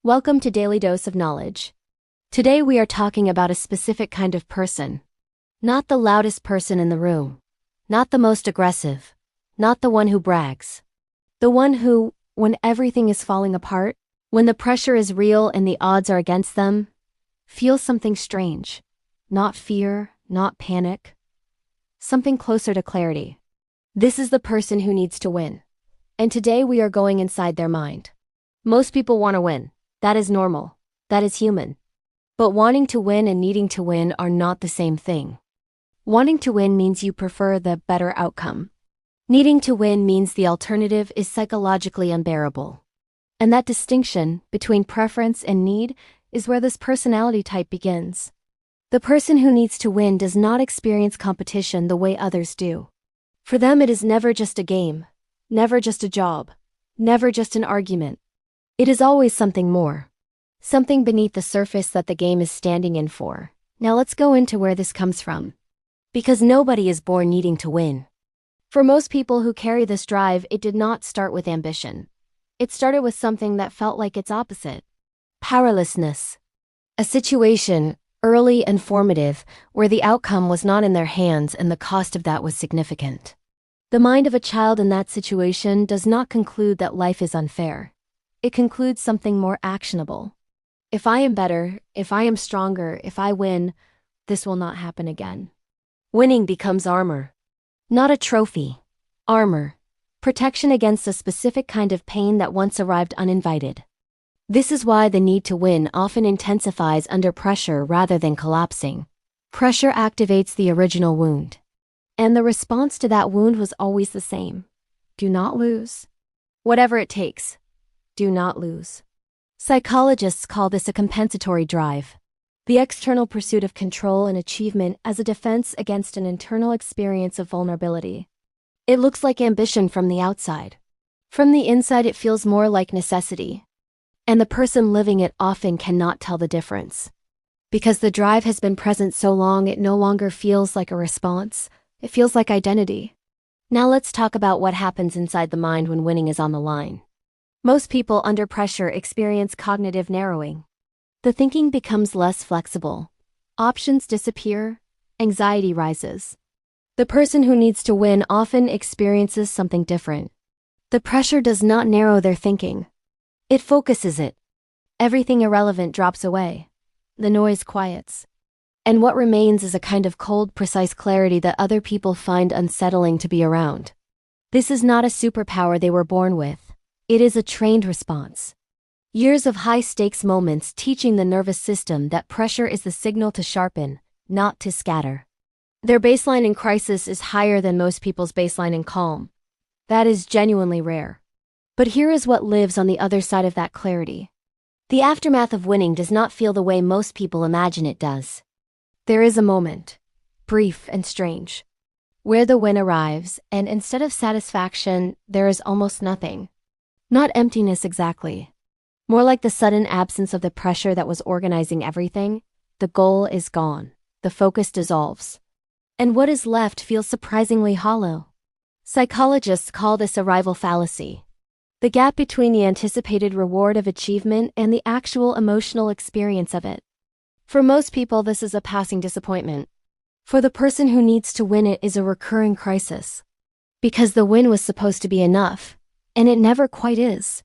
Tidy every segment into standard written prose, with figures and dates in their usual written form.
Welcome to Daily Dose of Knowledge. Today we are talking about a specific kind of person. Not the loudest person in the room. Not the most aggressive. Not the one who brags. The one who, when everything is falling apart, when the pressure is real and the odds are against them, feels something strange. Not fear, not panic. Something closer to clarity. This is the person who needs to win. And today we are going inside their mind. Most people want to win. That is normal. That is human. But wanting to win and needing to win are not the same thing. Wanting to win means you prefer the better outcome. Needing to win means the alternative is psychologically unbearable. And that distinction between preference and need is where this personality type begins. The person who needs to win does not experience competition the way others do. For them, it is never just a game, never just a job, never just an argument. It is always something more. Something beneath the surface that the game is standing in for. Now let's go into where this comes from. Because nobody is born needing to win. For most people who carry this drive, it did not start with ambition. It started with something that felt like its opposite. Powerlessness. A situation, early and formative, where the outcome was not in their hands and the cost of that was significant. The mind of a child in that situation does not conclude that life is unfair. It concludes something more actionable. If I am better, if I am stronger, if I win, this will not happen again. Winning becomes armor. Not a trophy. Armor. Protection against a specific kind of pain that once arrived uninvited. This is why the need to win often intensifies under pressure rather than collapsing. Pressure activates the original wound. And the response to that wound was always the same. Do not lose. Whatever it takes. Do not lose. Psychologists call this a compensatory drive. The external pursuit of control and achievement as a defense against an internal experience of vulnerability. It looks like ambition from the outside. From the inside, it feels more like necessity. And the person living it often cannot tell the difference. Because the drive has been present so long, it no longer feels like a response. It feels like identity. Now let's talk about what happens inside the mind when winning is on the line. Most people under pressure experience cognitive narrowing. The thinking becomes less flexible. Options disappear. Anxiety rises. The person who needs to win often experiences something different. The pressure does not narrow their thinking. It focuses it. Everything irrelevant drops away. The noise quiets. And what remains is a kind of cold, precise clarity that other people find unsettling to be around. This is not a superpower they were born with. It is a trained response. Years of high-stakes moments teaching the nervous system that pressure is the signal to sharpen, not to scatter. Their baseline in crisis is higher than most people's baseline in calm. That is genuinely rare. But here is what lives on the other side of that clarity. The aftermath of winning does not feel the way most people imagine it does. There is a moment, brief and strange, where the win arrives, and instead of satisfaction, there is almost nothing. Not emptiness exactly. More like the sudden absence of the pressure that was organizing everything. The goal is gone. The focus dissolves. And what is left feels surprisingly hollow. Psychologists call this arrival fallacy. The gap between the anticipated reward of achievement and the actual emotional experience of it. For most people, this is a passing disappointment. For the person who needs to win, it is a recurring crisis. Because the win was supposed to be enough. And it never quite is.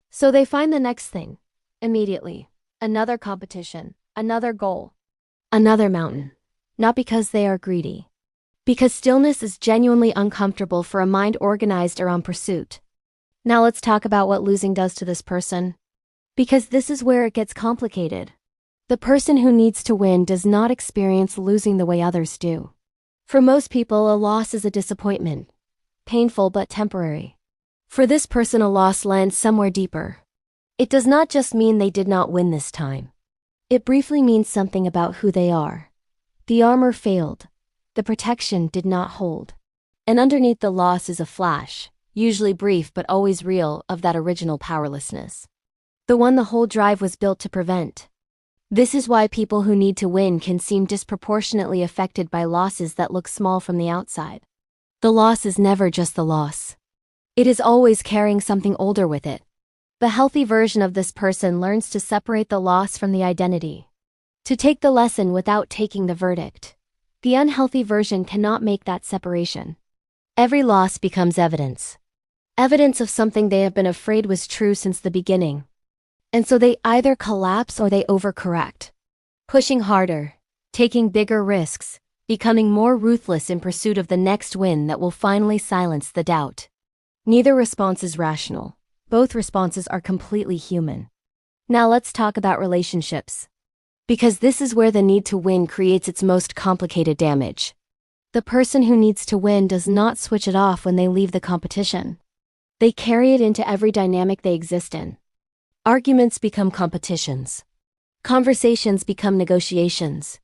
So they find the next thing. Immediately. Another competition. Another goal. Another mountain. Not because they are greedy. Because stillness is genuinely uncomfortable for a mind organized around pursuit. Now let's talk about what losing does to this person. Because this is where it gets complicated. The person who needs to win does not experience losing the way others do. For most people, a loss is a disappointment. Painful but temporary. For this person, a loss lands somewhere deeper. It does not just mean they did not win this time. It briefly means something about who they are. The armor failed. The protection did not hold. And underneath the loss is a flash, usually brief but always real, of that original powerlessness. The one the whole drive was built to prevent. This is why people who need to win can seem disproportionately affected by losses that look small from the outside. The loss is never just the loss. It is always carrying something older with it. The healthy version of this person learns to separate the loss from the identity, to take the lesson without taking the verdict. The unhealthy version cannot make that separation. Every loss becomes evidence. Evidence of something they have been afraid was true since the beginning. And so they either collapse or they overcorrect, pushing harder, taking bigger risks, becoming more ruthless in pursuit of the next win that will finally silence the doubt. Neither response is rational. Both responses are completely human. Now let's talk about relationships. Because this is where the need to win creates its most complicated damage. The person who needs to win does not switch it off when they leave the competition. They carry it into every dynamic they exist in. Arguments become competitions. Conversations become negotiations.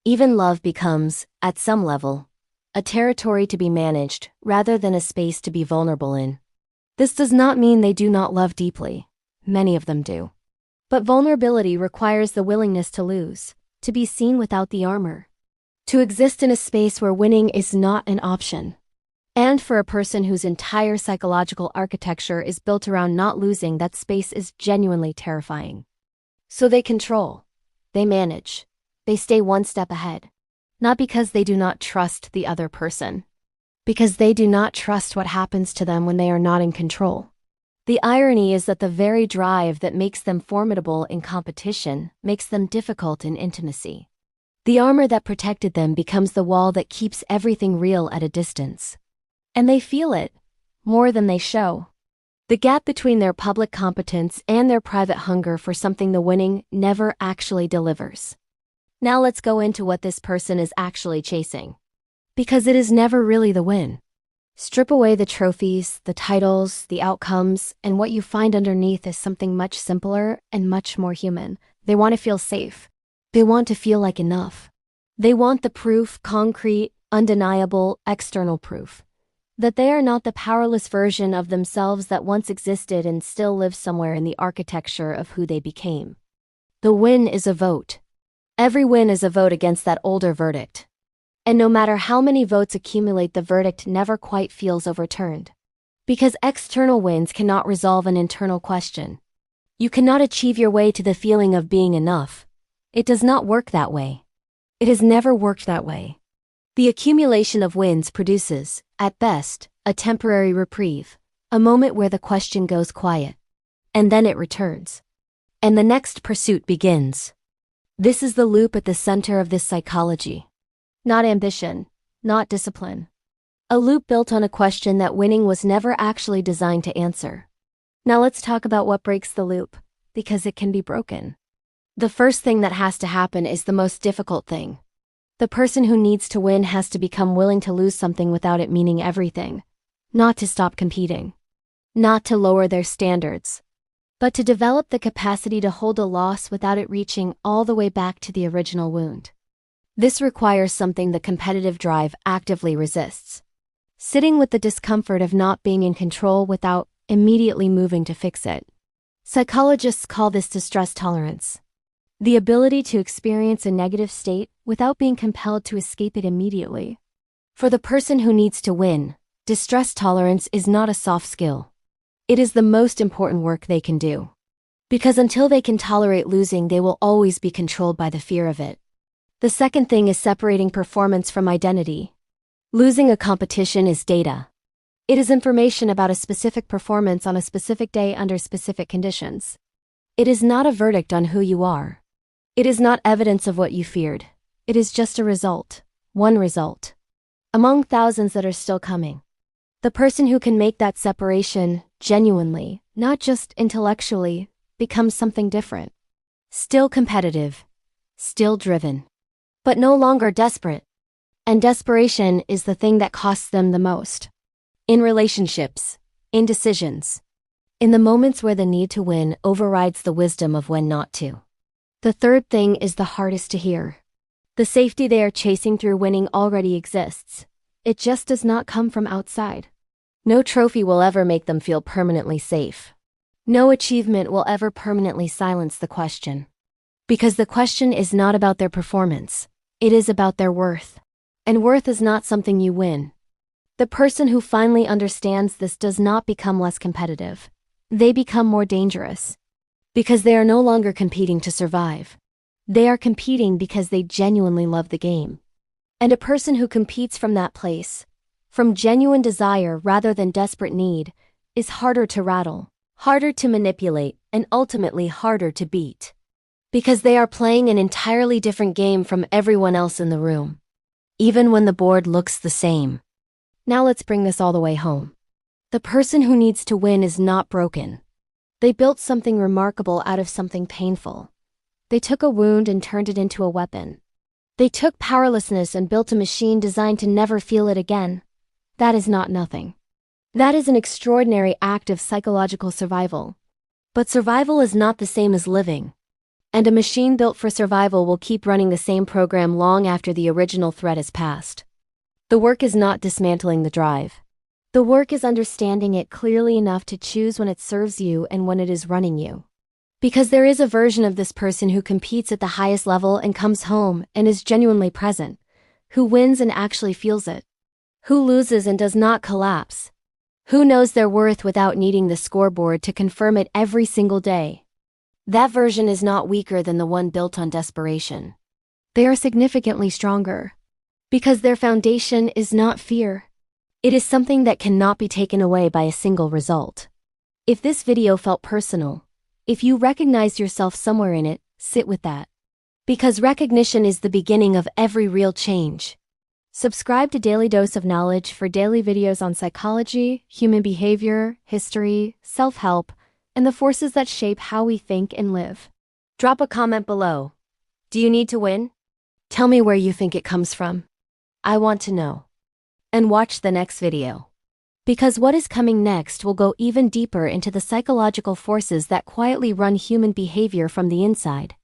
Even love becomes, at some level, a territory to be managed rather than a space to be vulnerable in. This does not mean they do not love deeply. Many of them do. But vulnerability requires the willingness to lose, to be seen without the armor, to exist in a space where winning is not an option. And for a person whose entire psychological architecture is built around not losing, that space is genuinely terrifying. So they control, they manage, they stay one step ahead. Not because they do not trust the other person, because they do not trust what happens to them when they are not in control. The irony is that the very drive that makes them formidable in competition makes them difficult in intimacy. The armor that protected them becomes the wall that keeps everything real at a distance. And they feel it, more than they show. The gap between their public competence and their private hunger for something the winning never actually delivers. Now let's go into what this person is actually chasing. Because it is never really the win. Strip away the trophies, the titles, the outcomes, and what you find underneath is something much simpler and much more human. They want to feel safe. They want to feel like enough. They want the proof, concrete, undeniable, external proof, that they are not the powerless version of themselves that once existed and still lives somewhere in the architecture of who they became. The win is a vote. Every win is a vote against that older verdict. And no matter how many votes accumulate, the verdict never quite feels overturned. Because external wins cannot resolve an internal question. You cannot achieve your way to the feeling of being enough. It does not work that way. It has never worked that way. The accumulation of wins produces, at best, a temporary reprieve, a moment where the question goes quiet. And then it returns. And the next pursuit begins. This is the loop at the center of this psychology. Not ambition, not discipline. A loop built on a question that winning was never actually designed to answer. Now let's talk about what breaks the loop, because it can be broken. The first thing that has to happen is the most difficult thing. The person who needs to win has to become willing to lose something without it meaning everything. Not to stop competing. Not to lower their standards. But to develop the capacity to hold a loss without it reaching all the way back to the original wound. This requires something the competitive drive actively resists. Sitting with the discomfort of not being in control without immediately moving to fix it. Psychologists call this distress tolerance. The ability to experience a negative state without being compelled to escape it immediately. For the person who needs to win, distress tolerance is not a soft skill. It is the most important work they can do. Because until they can tolerate losing, they will always be controlled by the fear of it. The second thing is separating performance from identity. Losing a competition is data. It is information about a specific performance on a specific day under specific conditions. It is not a verdict on who you are. It is not evidence of what you feared. It is just a result, one result, among thousands that are still coming. The person who can make that separation genuinely, not just intellectually, becomes something different. Still competitive, still driven, but no longer desperate. And desperation is the thing that costs them the most. In relationships, in decisions, in the moments where the need to win overrides the wisdom of when not to. The third thing is the hardest to hear. The safety they are chasing through winning already exists. It just does not come from outside. No trophy will ever make them feel permanently safe. No achievement will ever permanently silence the question. Because the question is not about their performance. It is about their worth. And worth is not something you win. The person who finally understands this does not become less competitive. they become more dangerous. Because they are no longer competing to survive. They are competing because they genuinely love the game. And a person who competes from that place, from genuine desire rather than desperate need, is harder to rattle, harder to manipulate, and ultimately harder to beat. Because they are playing an entirely different game from everyone else in the room, even when the board looks the same. Now let's bring this all the way home. The person who needs to win is not broken. They built something remarkable out of something painful. They took a wound and turned it into a weapon. They took powerlessness and built a machine designed to never feel it again. That is not nothing. That is an extraordinary act of psychological survival. But survival is not the same as living. And a machine built for survival will keep running the same program long after the original threat has passed. The work is not dismantling the drive. The work is understanding it clearly enough to choose when it serves you and when it is running you. Because there is a version of this person who competes at the highest level and comes home and is genuinely present, who wins and actually feels it, who loses and does not collapse, who knows their worth without needing the scoreboard to confirm it every single day. That version is not weaker than the one built on desperation. They are significantly stronger. Because their foundation is not fear. It is something that cannot be taken away by a single result. If this video felt personal, if you recognized yourself somewhere in it, sit with that. Because recognition is the beginning of every real change. Subscribe to Daily Dose of Knowledge for daily videos on psychology, human behavior, history, self-help, and the forces that shape how we think and live. Drop a comment below. Do you need to win? Tell me where you think it comes from. I want to know. And watch the next video. Because what is coming next will go even deeper into the psychological forces that quietly run human behavior from the inside.